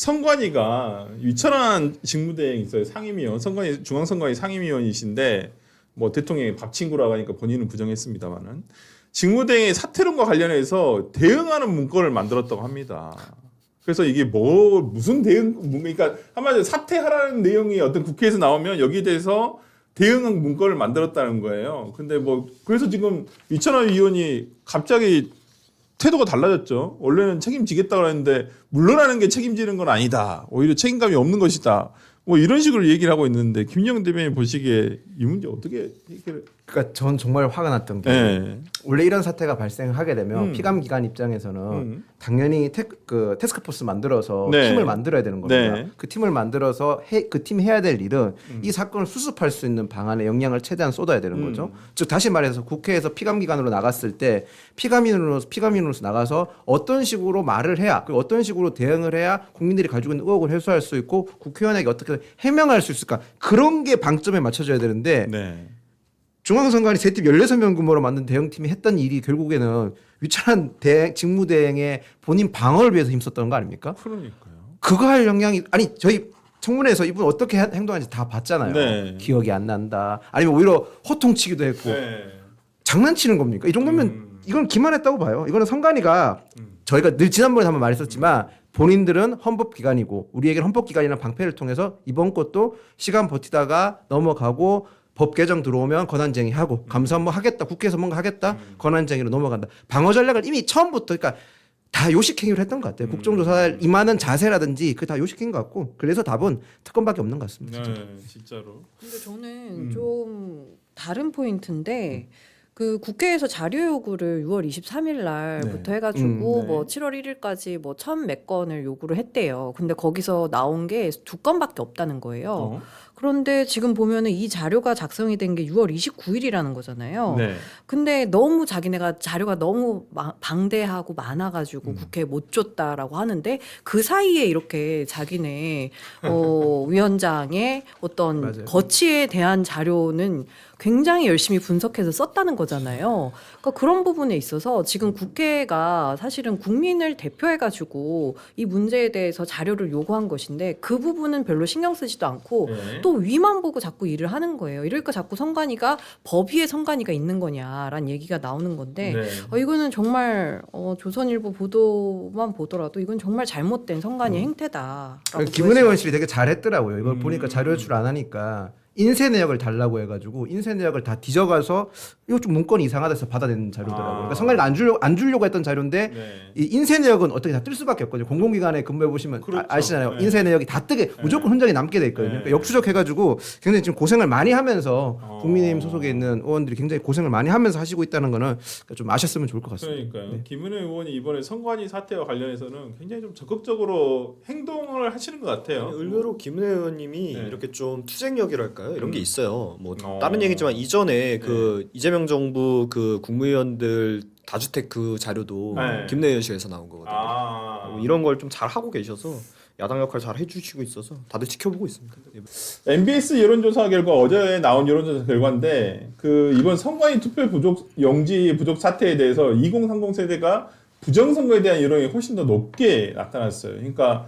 선관위가 유철한 직무대행이 있어요. 상임위원, 선관위 중앙선관위 상임위원이신데 뭐 대통령이 밥 친구라고 하니까 본인은 부정했습니다만은 직무대행의 사퇴론과 관련해서 대응하는 문건을 만들었다고 합니다. 그래서 이게 뭐 무슨 대응 그러니까 한마디로 사퇴하라는 내용이 어떤 국회에서 나오면 여기에 대해서 대응한 문건을 만들었다는 거예요. 근데 뭐 그래서 지금 유철한 위원이 갑자기 태도가 달라졌죠. 원래는 책임지겠다고 했는데 물러나는 게 책임지는 건 아니다. 오히려 책임감이 없는 것이다. 뭐 이런 식으로 얘기를 하고 있는데 김영 대변인 보시기에 이 문제 어떻게 해결? 그러니까 전 정말 화가 났던 게 네. 원래 이런 사태가 발생하게 되면 피감 기관 입장에서는 당연히 태스크포스 만들어서 네. 팀을 만들어야 되는 겁니다. 네. 그 팀을 만들어서 그 팀이 해야 될 일은 이 사건을 수습할 수 있는 방안에 역량을 최대한 쏟아야 되는 거죠. 즉 다시 말해서 국회에서 피감 기관으로 나갔을 때 피감인으로서 나가서 어떤 식으로 말을 해야 그리고 어떤 식으로 대응을 해야 국민들이 가지고 있는 의혹을 해소할 수 있고 국회의원에게 어떻게 해명할 수 있을까 그런 게 방점에 맞춰져야 되는데. 네. 중앙선관위 세 팀 16명 규모로 만든 대응팀이 했던 일이 결국에는 유철한 직무대행의 본인 방어를 위해서 힘썼던 거 아닙니까? 그러니까요. 그거 할 역량이 아니 저희 청문회에서 이분 어떻게 행동하는지 다 봤잖아요. 네. 기억이 안 난다. 아니면 오히려 호통치기도 했고 네. 장난치는 겁니까? 이 정도면 이건 기만했다고 봐요. 이거는 선관위가 저희가 늘 지난번에 한번 말했었지만 본인들은 헌법기관이고 우리에게는 헌법기관이라는 방패를 통해서 이번 것도 시간 버티다가 넘어가고 법 개정 들어오면 권한쟁의하고 감사 뭐 하겠다 국회에서 뭔가 하겠다 권한쟁의로 넘어간다 방어 전략을 이미 처음부터 그러니까 다 요식행위를 했던 것 같아요. 국정조사에 임하는 자세라든지 그 다 요식행위 것 같고 그래서 답은 특검밖에 없는 것 같습니다. 네, 진짜로. 근데 저는 좀 다른 포인트인데 그 국회에서 자료 요구를 6월 23일 날부터 해가지고 네. 뭐 7월 1일까지 뭐 1,100 건을 요구를 했대요. 근데 거기서 나온 게 2건밖에 없다는 거예요. 그런데 지금 보면은 이 자료가 작성이 된 게 6월 29일이라는 거잖아요. 네. 근데 너무 자기네가 자료가 너무 방대하고 많아가지고 국회에 못 줬다라고 하는데 그 사이에 이렇게 자기네 위원장의 어떤 맞아요. 거취에 대한 자료는 굉장히 열심히 분석해서 썼다는 거잖아요. 그러니까 그런 부분에 있어서 지금 국회가 사실은 국민을 대표해가지고 이 문제에 대해서 자료를 요구한 것인데 그 부분은 별로 신경 쓰지도 않고 네. 또 위만 보고 자꾸 일을 하는 거예요. 이러니까 자꾸 선관위가 법 위에 선관위가 있는 거냐라는 얘기가 나오는 건데 네. 이거는 정말 조선일보 보도만 보더라도 이건 정말 잘못된 선관위 행태다. 김은혜 의원실이 되게 잘했더라고요. 이걸 보니까 자료 제출 안 하니까 인쇄 내역을 달라고 해가지고 인쇄 내역을 다 뒤져가서 이거 좀 문건이 이상하다 해서 받아낸 자료더라고요. 그러니까 선관위가 안 주려고 했던 자료인데 네. 이 인쇄 내역은 어떻게 다 뜰 수밖에 없거든요. 공공기관에 근무해 보시면 그렇죠. 아시잖아요. 네. 인쇄 내역이 다 뜨게 무조건 흔적이 남게 돼 있거든요. 네. 그러니까 역추적해가지고 굉장히 지금 고생을 많이 하면서 어. 국민의힘 소속에 있는 의원들이 굉장히 고생을 많이 하면서 하시고 있다는 거는 좀 아셨으면 좋을 것 같습니다. 그러니까요. 김은혜 의원이 이번에 선관위 사태와 관련해서는 굉장히 좀 적극적으로 행동을 하시는 것 같아요. 의외로 김은혜 의원님이 네. 이렇게 좀 투쟁력이랄까요? 이런 게 있어요. 뭐 어. 다른 얘기지만 이전에 그 이재명 정부 그 국무위원들 다주택 그 자료도 네. 김은혜 의원실에서 나온 거거든요. 아. 이런 걸 좀 잘 하고 계셔서 야당 역할 잘 해주시고 있어서 다들 지켜보고 있습니다. MBS 여론조사 결과 어제 나온 여론조사 결과인데 그 이번 선관위 투표 부족 용지 부족 사태에 대해서 2030 세대가 부정선거에 대한 여론이 훨씬 더 높게 나타났어요. 그러니까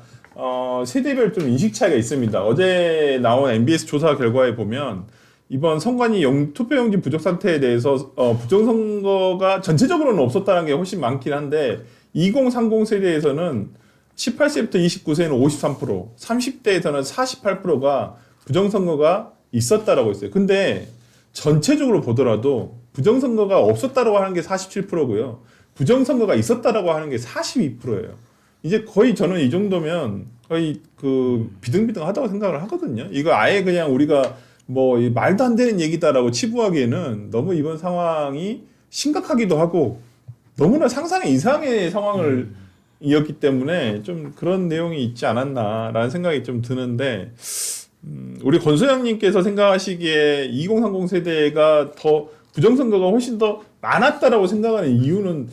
세대별 좀 인식 차이가 있습니다. 어제 나온 MBS 조사 결과에 보면 이번 선관위 투표용지 부족 사태에 대해서 부정선거가 전체적으로는 없었다는 게 훨씬 많긴 한데 2030 세대에서는 18세부터 29세는 53%, 30대에서는 48%가 부정선거가 있었다라고 했어요. 근데 전체적으로 보더라도 부정선거가 없었다라고 하는 게 47%고요. 부정선거가 있었다라고 하는 게 42%예요. 이제 거의 저는 이 정도면 거의 그 비등비등하다고 생각을 하거든요. 이거 아예 그냥 우리가 뭐 말도 안 되는 얘기다라고 치부하기에는 너무 이번 상황이 심각하기도 하고 너무나 상상 이상의 상황을 이었기 때문에 좀 그런 내용이 있지 않았나라는 생각이 좀 드는데 우리 권소영님께서 생각하시기에 2030 세대가 더 부정선거가 훨씬 더 많았다라고 생각하는 이유는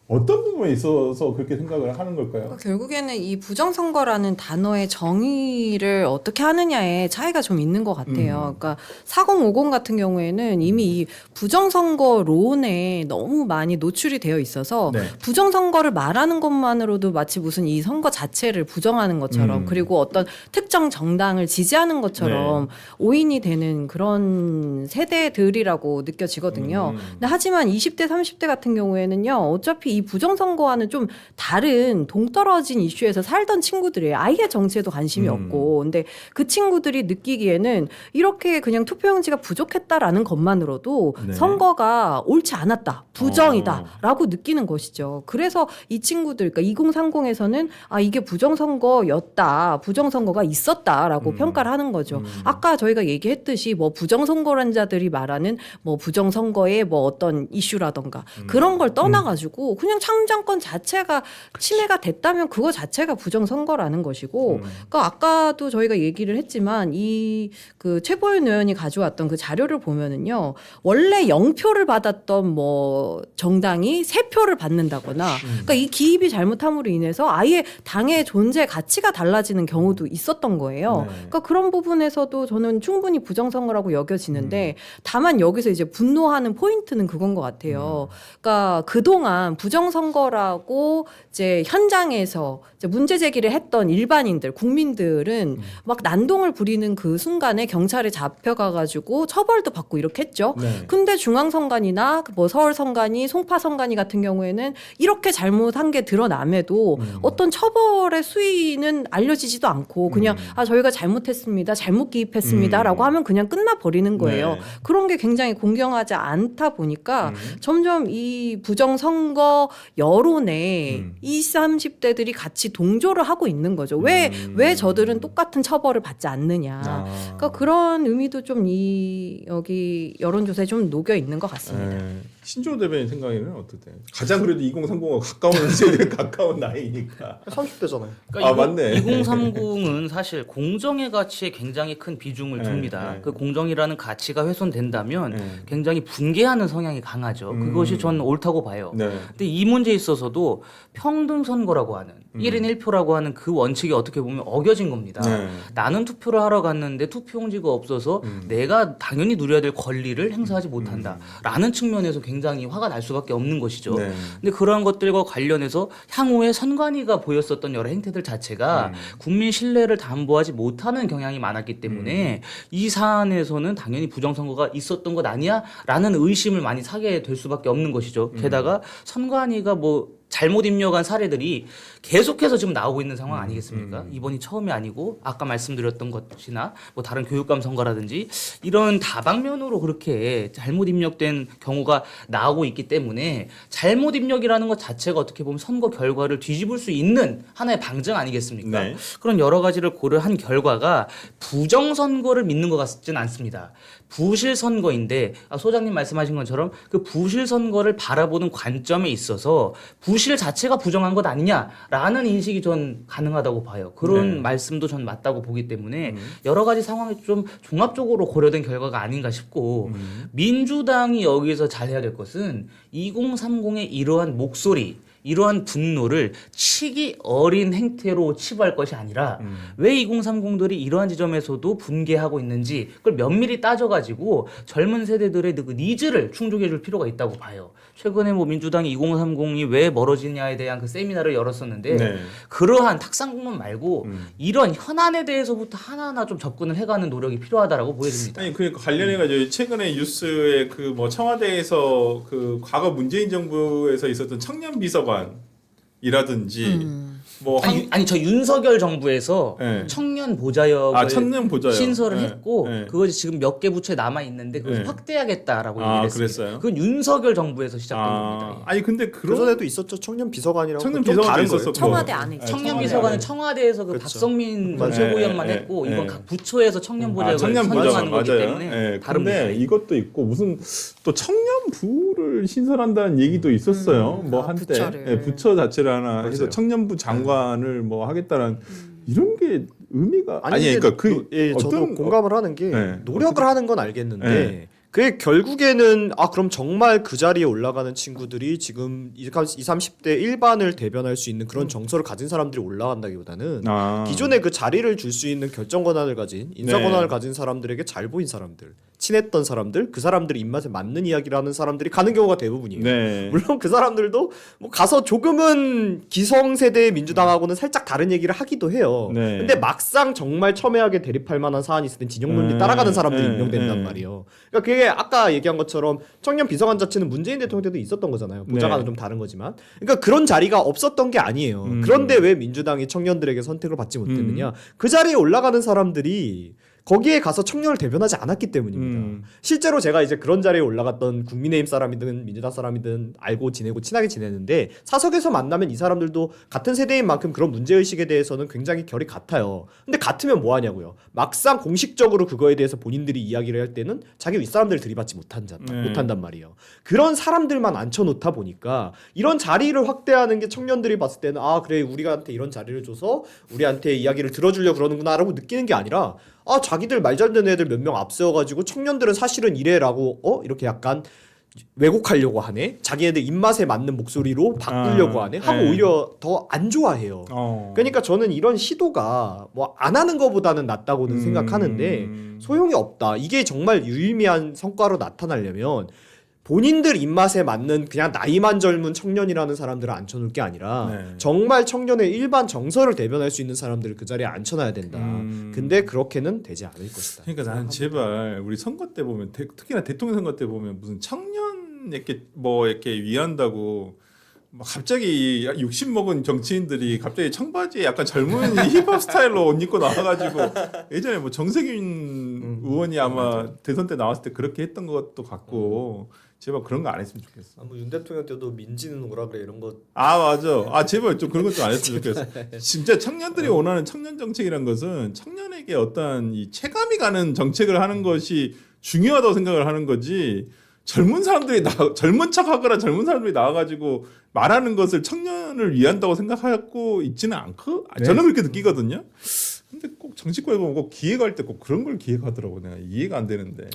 어떤 부분에 있어서 그렇게 생각을 하는 걸까요? 그러니까 결국에는 이 부정선거라는 단어의 정의를 어떻게 하느냐에 차이가 좀 있는 것 같아요. 그러니까 4050 같은 경우에는 이미 이 부정선거론에 너무 많이 노출이 되어 있어서 네. 부정선거를 말하는 것만으로도 마치 무슨 이 선거 자체를 부정하는 것처럼 그리고 어떤 특정 정당을 지지하는 것처럼 오인이 되는 그런 세대들이라고 느껴지거든요. 근데 하지만 20대, 30대 같은 경우에는요, 어차피 이 부정선거와는 좀 다른 동떨어진 이슈에서 살던 친구들이에요. 아예 정치에도 관심이 없고. 근데 그 친구들이 느끼기에는 이렇게 그냥 투표용지가 부족했다라는 것만으로도 네. 선거가 옳지 않았다, 부정이다라고 느끼는 것이죠. 그래서 이 친구들, 그러니까 2030에서는 아, 이게 부정선거였다, 부정선거가 있었다라고 평가를 하는 거죠. 아까 저희가 얘기했듯이 뭐 부정선거론자들이 말하는 뭐 부정선거의 뭐 어떤 이슈라던가 그런 걸 떠나가지고 그냥 참정권 자체가 침해가 됐다면 그거 자체가 부정선거라는 것이고, 그러니까 아까도 저희가 얘기를 했지만 이 그 최보윤 의원이 가져왔던 그 자료를 보면은요, 원래 0표를 받았던 뭐 정당이 3표를 받는다거나, 그러니까 이 기입이 잘못함으로 인해서 아예 당의 존재 가치가 달라지는 경우도 있었던 거예요. 네. 그러니까 그런 부분에서도 저는 충분히 부정선거라고 여겨지는데, 다만 여기서 이제 분노하는 포인트는 그건 것 같아요. 그러니까 그동안 부정선거라고 이제 현장에서 이제 문제 제기를 했던 일반인들, 국민들은 막 난동을 부리는 그 순간에 경찰에 잡혀가가지고 처벌도 받고 이렇게 했죠. 네. 근데 중앙선관위나 뭐 서울선관위, 송파선관위 같은 경우에는 이렇게 잘못한 게 드러남에도 어떤 처벌의 수위는 알려지지도 않고 그냥 아, 저희가 잘못했습니다, 잘못 기입했습니다라고 하면 그냥 끝나버리는 거예요. 네. 그런 게 굉장히 공정하지 않다 보니까 점점 이 부정선거 여론에 20, 30대들이 같이 동조를 하고 있는 거죠. 왜 저들은 똑같은 처벌을 받지 않느냐. 그러니까 그런 의미도 좀 이 여기 여론조사에 좀 녹여 있는 것 같습니다. 신조 대변인 생각에는 어떠세요? 가장 그래도 2030과 가까운 세대 가까운 나이니까. 30대잖아요. 아, 맞네. 2030은 사실 공정의 가치에 굉장히 큰 비중을 네, 둡니다. 네. 그 공정이라는 가치가 훼손된다면 네. 굉장히 분개하는 성향이 강하죠. 그것이 저는 옳다고 봐요. 네. 근데 이 문제에 있어서도 평등 선거라고 하는 1인 1표라고 하는 그 원칙이 어떻게 보면 어겨진 겁니다. 네. 나는 투표를 하러 갔는데 투표용지가 없어서 내가 당연히 누려야 될 권리를 행사하지 못한다라는 측면에서 굉장히 화가 날 수밖에 없는 것이죠. 네. 근데 그러한 것들과 관련해서 향후에 선관위가 보였었던 여러 행태들 자체가 국민 신뢰를 담보하지 못하는 경향이 많았기 때문에 이 사안에서는 당연히 부정선거가 있었던 것 아니야라는 의심을 많이 사게 될 수밖에 없는 것이죠. 게다가 선관위가 뭐 잘못 입력한 사례들이 계속해서 지금 나오고 있는 상황 아니겠습니까? 이번이 처음이 아니고 아까 말씀드렸던 것이나 뭐 다른 교육감 선거라든지 이런 다방면으로 그렇게 잘못 입력된 경우가 나오고 있기 때문에 잘못 입력이라는 것 자체가 어떻게 보면 선거 결과를 뒤집을 수 있는 하나의 방증 아니겠습니까? 네. 그런 여러 가지를 고려한 결과가 부정선거를 믿는 것 같지는 않습니다. 부실선거인데 소장님 말씀하신 것처럼 그 부실선거를 바라보는 관점에 있어서 부실 자체가 부정한 것 아니냐라는 인식이 전 가능하다고 봐요. 그런 네. 말씀도 전 맞다고 보기 때문에 여러 가지 상황이 좀 종합적으로 고려된 결과가 아닌가 싶고 민주당이 여기서 잘해야 될 것은 2030의 이러한 목소리 이러한 분노를 치기 어린 행태로 치부할 것이 아니라 왜 2030들이 이러한 지점에서도 분개하고 있는지 그걸 면밀히 따져가지고 젊은 세대들의 그 니즈를 충족해줄 필요가 있다고 봐요. 최근에 뭐 민주당이 2030이 왜 멀어지냐에 대한 그 세미나를 열었었는데 네. 그러한 탁상공론 말고 이런 현안에 대해서부터 하나하나 좀 접근을 해가는 노력이 필요하다라고 보여집니다. 아니 그러니까 관련해가지고 최근에 뉴스에 그 뭐 청와대에서 그 과거 문재인 정부에서 있었던 청년 비서관이라든지 뭐 아니 저 윤석열 정부에서 네. 청년 보좌역을 청년 보좌역. 신설을 네. 했고 네. 그것이 지금 몇 개 부처에 남아 있는데 그것을 네. 확대하겠다라고 얘기를 했습니다. 그랬어요? 그건 윤석열 정부에서 시작된 겁니다. 예. 아니 근데 그 그런 전에도 있었죠. 청년 비서관이라고. 청년 좀 비서관도 다른 거예요. 있었었고. 청와대 안에 있죠. 청년 청와대 비서관은 안에. 청와대에서 그 그렇죠. 박성민 맞아요. 최고위원만 예, 했고 예, 이건 예. 각 부처에서 청년 보좌역을 청년 보좌관 선정하는 거기 맞아요. 때문에 예, 다릅니다. 근데 이것도 있고 무슨 또 청년부를 신설한다는 얘기도 있었어요. 뭐 한때 부처를. 예, 부처 자체를 하나 해서 맞아요. 청년부 장관을 뭐 하겠다는 이런 게 의미가 아니 근데 그러니까 그 저도 어떤 공감을 하는 게 네. 노력을 하는 건 알겠는데 네. 그게 결국에는 그럼 정말 그 자리에 올라가는 친구들이 지금 20, 30대 일반을 대변할 수 있는 그런 정서를 가진 사람들이 올라간다기보다는 기존에 그 자리를 줄 수 있는 결정 권한을 가진 인사 네. 권한을 가진 사람들에게 잘 보인 사람들, 친했던 사람들, 그 사람들의 입맛에 맞는 이야기를 하는 사람들이 가는 경우가 대부분이에요. 네. 물론 그 사람들도 뭐 가서 조금은 기성세대의 민주당하고는 살짝 다른 얘기를 하기도 해요. 네. 근데 막상 정말 첨예하게 대립할 만한 사안이 있을 땐 진영 논리 따라가는 사람들이 임명된단 말이에요. 그러니까 그게 아까 얘기한 것처럼 청년 비서관 자체는 문재인 대통령 때도 있었던 거잖아요. 보좌관은 네. 좀 다른 거지만. 그러니까 그런 자리가 없었던 게 아니에요. 그런데 왜 민주당이 청년들에게 선택을 받지 못했느냐. 그 자리에 올라가는 사람들이 거기에 가서 청년을 대변하지 않았기 때문입니다. 실제로 제가 이제 그런 자리에 올라갔던 국민의힘 사람이든 민주당 사람이든 알고 지내고 친하게 지내는데 사석에서 만나면 이 사람들도 같은 세대인 만큼 그런 문제의식에 대해서는 굉장히 결이 같아요. 근데 같으면 뭐 하냐고요. 막상 공식적으로 그거에 대해서 본인들이 이야기를 할 때는 자기 윗사람들 들이받지 못한단 말이에요. 그런 사람들만 앉혀놓다 보니까 이런 자리를 확대하는 게 청년들이 봤을 때는 그래 우리한테 이런 자리를 줘서 우리한테 이야기를 들어주려고 그러는구나 라고 느끼는 게 아니라 자기들 말 잘 듣는 애들 몇 명 앞세워가지고 청년들은 사실은 이래라고 이렇게 약간 왜곡하려고 하네. 자기네들 입맛에 맞는 목소리로 바꾸려고 하네. 하고 네. 오히려 더 안 좋아해요. 그러니까 저는 이런 시도가 뭐 안 하는 것보다는 낫다고는 생각하는데 소용이 없다. 이게 정말 유의미한 성과로 나타나려면 본인들 입맛에 맞는 그냥 나이만 젊은 청년이라는 사람들을 앉혀놓을 게 아니라 네. 정말 청년의 일반 정서를 대변할 수 있는 사람들을 그 자리에 앉혀놔야 된다. 근데 그렇게는 되지 않을 것이다. 그러니까 나는 제발 우리 선거 때 보면 특히나 대통령 선거 때 보면 무슨 청년 이렇게 위한다고 막 갑자기 60 먹은 정치인들이 갑자기 청바지에 약간 젊은 힙합 스타일로 옷 입고 나와가지고 예전에 뭐 정세균 의원이 아마 대선 때 나왔을 때 그렇게 했던 것도 같고 제발 그런 거 안 했으면 좋겠어. 뭐 윤 대통령 때도 민지는 오라 그래 이런 거. 맞아. 제발 좀 그런 것 좀 안 했으면 좋겠어. 진짜 청년들이 원하는 청년 정책이란 것은 청년에게 어떤 이 체감이 가는 정책을 하는 것이 중요하다고 생각을 하는 거지. 젊은 젊은 척하거나 젊은 사람들이 나와가지고 말하는 것을 청년을 위한다고 생각하고 있지는 않고 저는 그렇게 느끼거든요. 근데 꼭 정치권에 보면 꼭 기획할 때 꼭 그런 걸 기획하더라고. 내가 이해가 안 되는데.